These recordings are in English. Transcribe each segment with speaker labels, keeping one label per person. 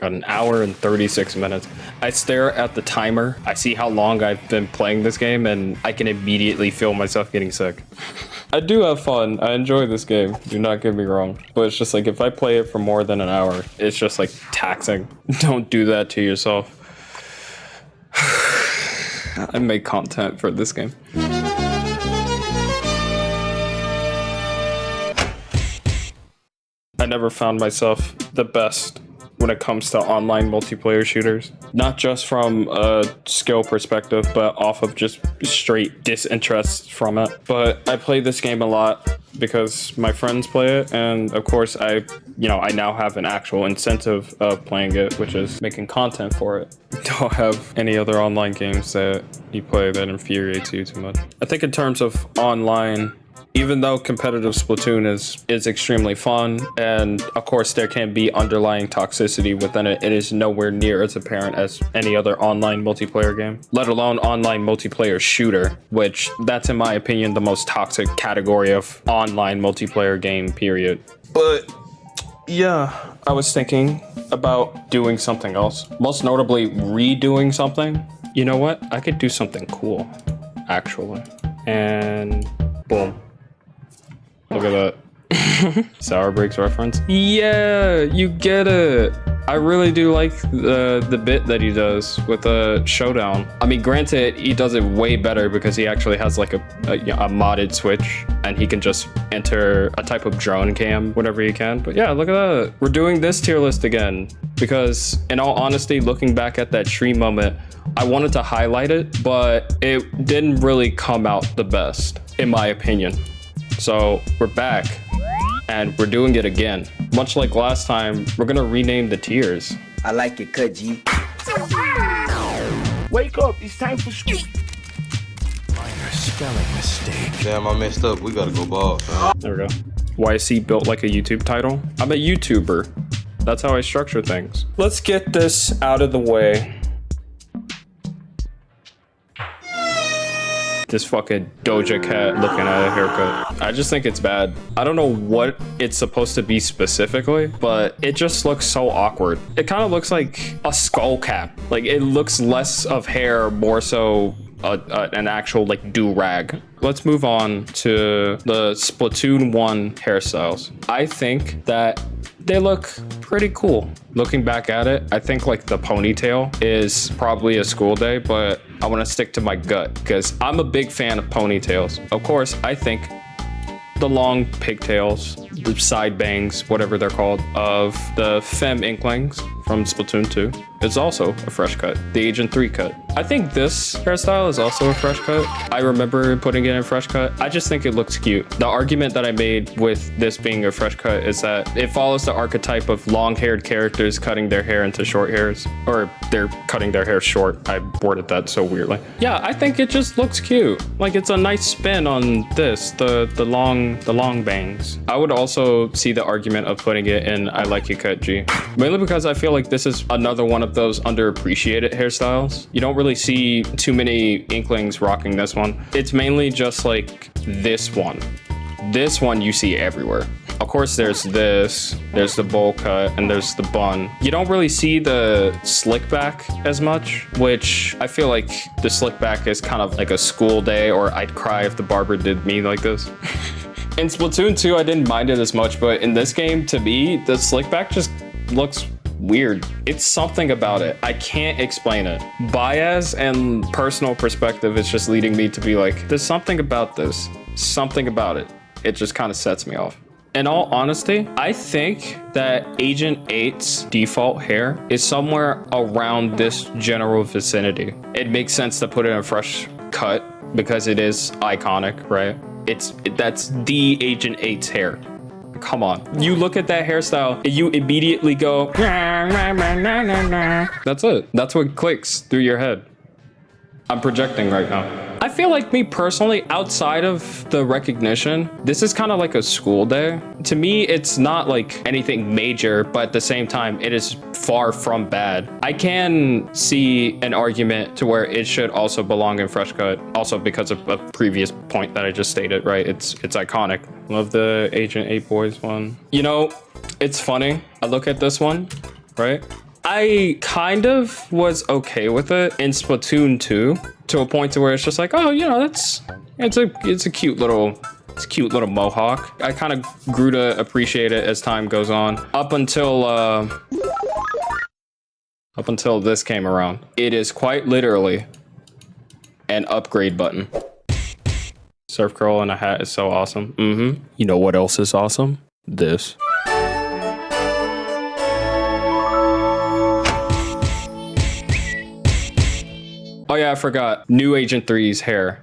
Speaker 1: Got an hour and 36 minutes. I stare at the timer. I see how long I've been playing this game, and I can immediately feel myself getting sick. I do have fun. I enjoy this game. Do not get me wrong. But it's just like, if I play it for more than an hour, it's just like taxing. Don't do that to yourself. I make content for this game. I never found myself the best when it comes to online multiplayer shooters. Not just from a skill perspective, but off of just straight disinterest from it. But I play this game a lot because my friends play it, and of course I now have an actual incentive of playing it, which is making content for it. Don't have any other online games that you play that infuriates you too much. I think in terms of online, even though competitive Splatoon is extremely fun, and of course there can be underlying toxicity within it, it is nowhere near as apparent as any other online multiplayer game, let alone online multiplayer shooter, which that's in my opinion the most toxic category of online multiplayer game, period. But yeah, I was thinking about doing something else, most notably redoing something. You know what? I could do something cool, actually. And boom. Look at that. SourBraix Reference. Yeah, you get it. I really do like the bit that he does with the showdown. I mean, granted, he does it way better because he actually has like a modded switch, and he can just enter a type of drone cam whenever he can. But yeah, look at that. We're doing this tier list again because, in all honesty, looking back at that tree moment, I wanted to highlight it, but it didn't really come out the best, in my opinion. So we're back and we're doing it again. Much like last time, we're gonna rename the tiers.
Speaker 2: I like it, cut G.
Speaker 3: Wake up, it's time for school.
Speaker 4: Minor spelling mistake.
Speaker 5: Damn, I messed up. We gotta go bald.
Speaker 1: There we go. YC built like a YouTube title. I'm a YouTuber. That's how I structure things. Let's get this out of the way. This fucking Doja Cat looking at a haircut. I just think it's bad. I don't know what it's supposed to be specifically, but it just looks so awkward. It kind of looks like a skull cap. Like, it looks less of hair, more so an actual like do-rag. Let's move on to the Splatoon 1 hairstyles. I think that they look pretty cool. Looking back at it, I think like the ponytail is probably a school day, but I want to stick to my gut because I'm a big fan of ponytails. Of course, I think the long pigtails, the side bangs, whatever they're called, of the femme inklings from Splatoon 2 is also a fresh cut. The Agent 3 cut. I think this hairstyle is also a fresh cut. I remember putting it in fresh cut. I just think it looks cute. The argument that I made with this being a fresh cut is that it follows the archetype of long-haired characters cutting their hair into short hairs, or they're cutting their hair short. I worded that so weirdly. Yeah, I think it just looks cute. Like, it's a nice spin on this, the long bangs. I would also see the argument of putting it in I Like You Cut G, mainly because I feel like this is another one of those underappreciated hairstyles. You don't really see too many inklings rocking this one. It's mainly just like this one. This one you see everywhere. Of course, there's this, there's the bowl cut, and there's the bun. You don't really see the slick back as much, which I feel like the slick back is kind of like a school day, or I'd cry if the barber did me like this. In Splatoon 2, I didn't mind it as much, but in this game, to me, the slick back just looks weird. It's something about it. I can't explain it. Bias and personal perspective is just leading me to be like, there's something about this. Something about it. It just kind of sets me off. In all honesty, I think that Agent 8's default hair is somewhere around this general vicinity. It makes sense to put it in a fresh cut because it is iconic, right? That's the Agent 8's hair. Come on. You look at that hairstyle and you immediately go, that's it. That's what clicks through your head. I'm projecting right now. I feel like, me personally, outside of the recognition, this is kind of like a school day. To me, it's not like anything major, but at the same time, it is far from bad. I can see an argument to where it should also belong in fresh cut, also because of a previous point that I just stated, right? It's iconic. Love the Agent 8 Boys one. You know, it's funny. I look at this one, right? I kind of was okay with it in Splatoon 2 to a point to where it's just like, oh, you know, it's a cute little mohawk. I kind of grew to appreciate it as time goes on. Up until this came around. It is quite literally an upgrade button. Surf curl in a hat is so awesome. You know what else is awesome? This. Oh yeah, I forgot. New Agent 3's hair.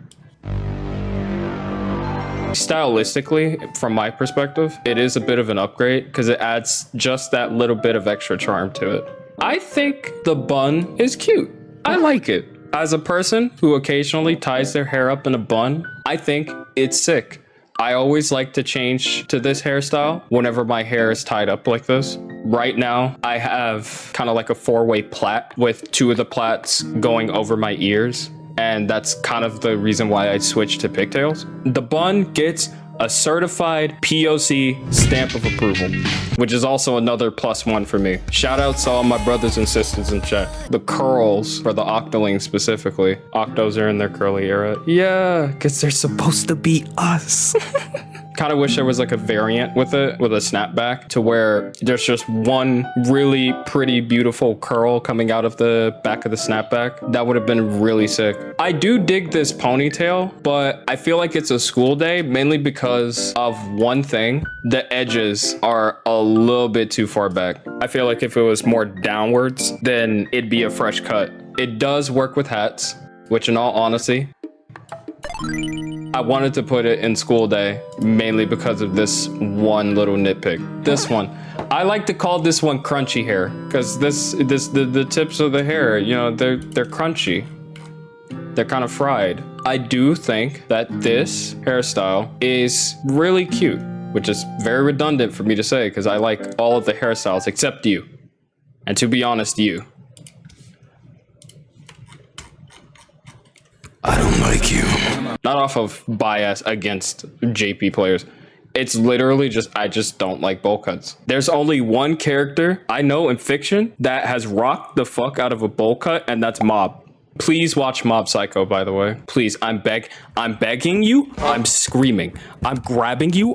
Speaker 1: Stylistically, from my perspective, it is a bit of an upgrade because it adds just that little bit of extra charm to it. I think the bun is cute. I like it. As a person who occasionally ties their hair up in a bun, I think it's sick. I always like to change to this hairstyle whenever my hair is tied up like this. Right now, I have kind of like a 4-way plait with 2 of the plaits going over my ears. And that's kind of the reason why I switched to pigtails. The bun gets a certified POC stamp of approval, which is also another +1 for me. Shout outs to all my brothers and sisters in chat. The curls for the octolings specifically. Octos are in their curly era. Yeah, because they're supposed to be us. Kind of wish there was like a variant with it, with a snapback, to where there's just one really pretty, beautiful curl coming out of the back of the snapback. That would have been really sick. I do dig this ponytail, but I feel like it's a school day, mainly because of one thing. The edges are a little bit too far back. I feel like if it was more downwards, then it'd be a fresh cut. It does work with hats, which in all honesty, I wanted to put it in school day mainly because of this one little nitpick. This one, I like to call this one crunchy hair because the tips of the hair, you know, they're crunchy. They're kind of fried. I do think that this hairstyle is really cute, which is very redundant for me to say because I like all of the hairstyles except you. And to be honest, you.
Speaker 4: I don't like you.
Speaker 1: Not off of bias against JP players. It's literally just, I just don't like bowl cuts. There's only one character I know in fiction that has rocked the fuck out of a bowl cut, and that's Mob. Please watch Mob Psycho, by the way. Please, I'm begging you, I'm screaming. I'm grabbing you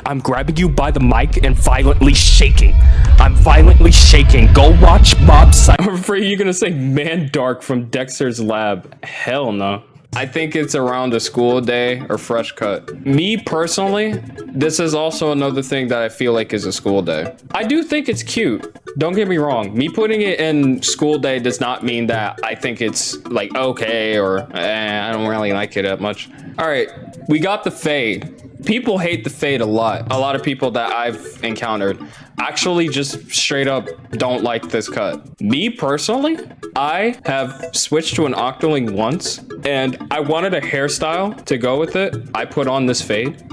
Speaker 1: by the mic and violently shaking. I'm violently shaking. Go watch Mob Psycho. I'm afraid you're gonna say Man Dark from Dexter's Lab. Hell no. I think it's around a school day or fresh cut. Me personally, this is also another thing that I feel like is a school day. I do think it's cute. Don't get me wrong. Me putting it in school day does not mean that I think it's like okay or I don't really like it that much. All right, we got the fade. People hate the fade a lot. A lot of people that I've encountered actually just straight up don't like this cut. Me personally, I have switched to an octoling once and I wanted a hairstyle to go with it. I put on this fade.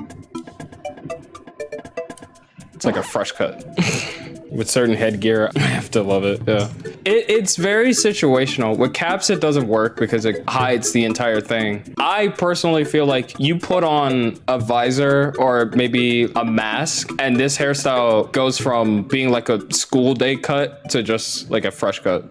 Speaker 1: It's like a fresh cut. With certain headgear, I have to love it, yeah. It's very situational. With caps, it doesn't work because it hides the entire thing. I personally feel like you put on a visor or maybe a mask, and this hairstyle goes from being like a school day cut to just like a fresh cut.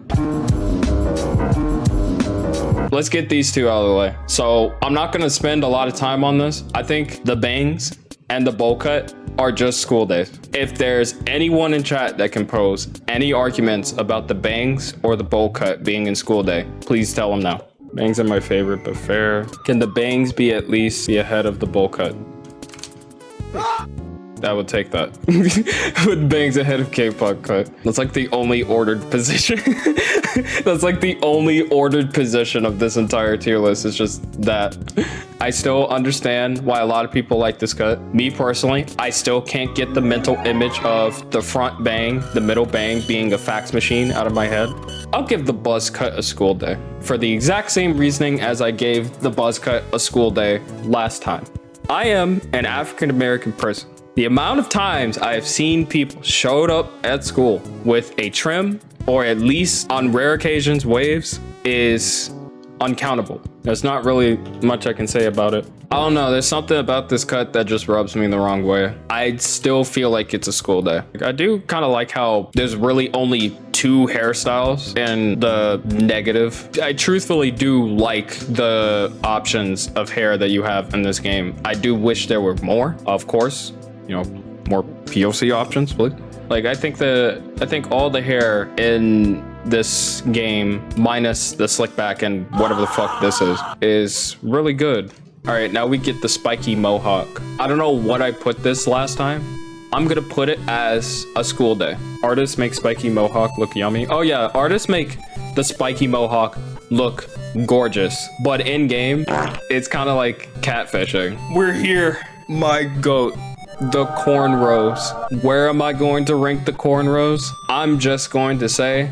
Speaker 1: Let's get these two out of the way. So I'm not gonna spend a lot of time on this. I think the bangs and the bowl cut are just school days. If there's anyone in chat that can pose any arguments about the bangs or the bowl cut being in school day, please tell them now. Bangs are my favorite, but fair. Can the bangs be at least be ahead of the bowl cut? I would take that. With bangs ahead of K-pop cut. That's like the only ordered position. That's like the only ordered position of this entire tier list is just that. I still understand why a lot of people like this cut. Me personally, I still can't get the mental image of the front bang, the middle bang being a fax machine out of my head. I'll give the buzz cut a school day for the exact same reasoning as I gave the buzz cut a school day last time. I am an African-American person. The amount of times I have seen people showed up at school with a trim or at least on rare occasions waves is uncountable. There's not really much I can say about it. I don't know, there's something about this cut that just rubs me the wrong way. I still feel like it's a school day. I do kind of like how there's really only 2 hairstyles in the negative. I truthfully do like the options of hair that you have in this game. I do wish there were more, of course, you know, more POC options, please. Like, I think all the hair in this game, minus the slick back and whatever the fuck this is really good. All right, now we get the spiky mohawk. I don't know what I put this last time. I'm gonna put it as a school day. Artists make spiky mohawk look yummy. Oh yeah, artists make the spiky mohawk look gorgeous, but in game, it's kind of like catfishing. We're here, my goat. The cornrows. Where am I going to rank the cornrows? I'm just going to say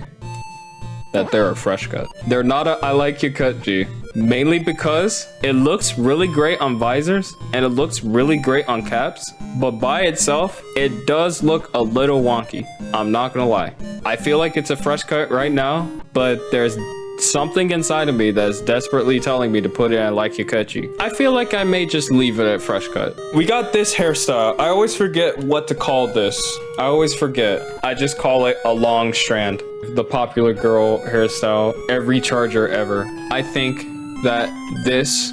Speaker 1: that they're a fresh cut. They're not a I like your cut G. Mainly because it looks really great on visors and it looks really great on caps, but by itself, it does look a little wonky. I'm not gonna lie. I feel like it's a fresh cut right now, but there's something inside of me that's desperately telling me to put it in like Yukachi. I feel like I may just leave it at fresh cut. We got this hairstyle. I always forget what to call this. I always forget. I just call it a long strand. The popular girl hairstyle, every charger ever. I think that this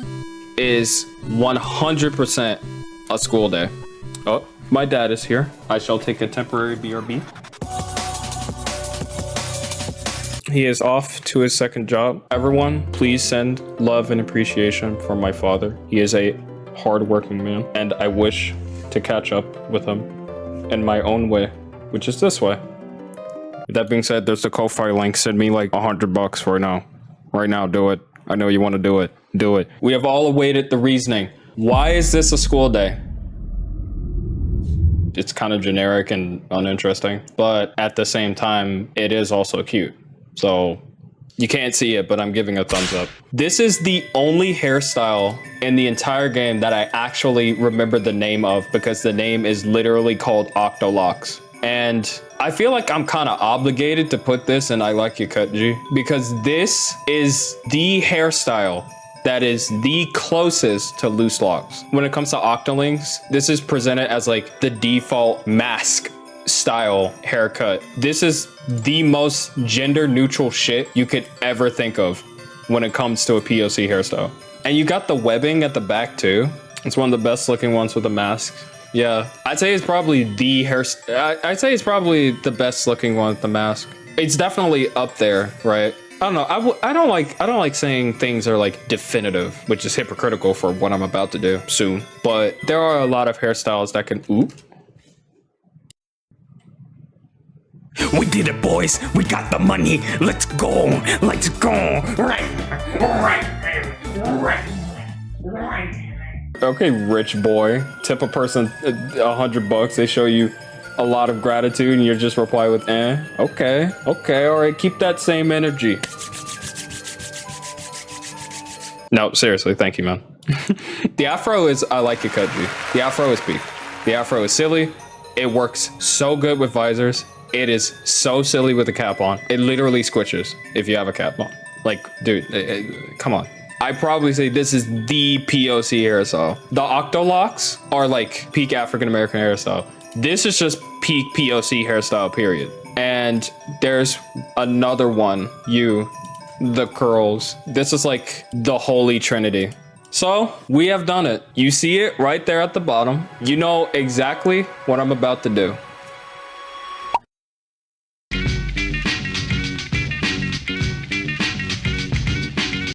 Speaker 1: is 100% a school day. Oh, my dad is here. I shall take a temporary BRB. He is off to his second job. Everyone, please send love and appreciation for my father. He is a hardworking man, and I wish to catch up with him in my own way, which is this way. With that being said, there's the Ko-Fi link. Send me like $100 right now. Right now, do it. I know you want to do it. Do it. We have all awaited the reasoning. Why is this a school day? It's kind of generic and uninteresting, but at the same time, it is also cute. So you can't see it, but I'm giving a thumbs up. This is the only hairstyle in the entire game that I actually remember the name of, because the name is literally called Octolocks. And I feel like I'm kind of obligated to put this in I Like Your Cut G, because this is the hairstyle that is the closest to loose locks. When it comes to Octolings, this is presented as like the default mask style haircut. This is the most gender neutral shit you could ever think of when it comes to a POC hairstyle. And you got the webbing at the back too. It's one of the best looking ones with a mask. Yeah, I'd say it's probably the I'd say it's probably the best looking one with the mask. It's definitely up there, right? I don't know. I don't like saying things are like definitive, which is hypocritical for what I'm about to do soon. But there are a lot of hairstyles that can
Speaker 2: We did it, boys. We got the money. Let's go. Let's go.
Speaker 1: Okay, rich boy. Tip a person $100. They show you a lot of gratitude and you just reply with okay, all right, keep that same energy. No, seriously, thank you, man. The afro is I Like Your Cut G. The afro is peak. The afro is silly. It works so good with visors. It is so silly with a cap on. It literally squishes if you have a cap on. Like, dude, come on. I probably say this is the POC hairstyle. The Octolocks are like peak African-American hairstyle. This is just peak POC hairstyle, period. And there's another one, the curls. This is like the holy trinity. So we have done it. You see it right there at the bottom. You know exactly what I'm about to do.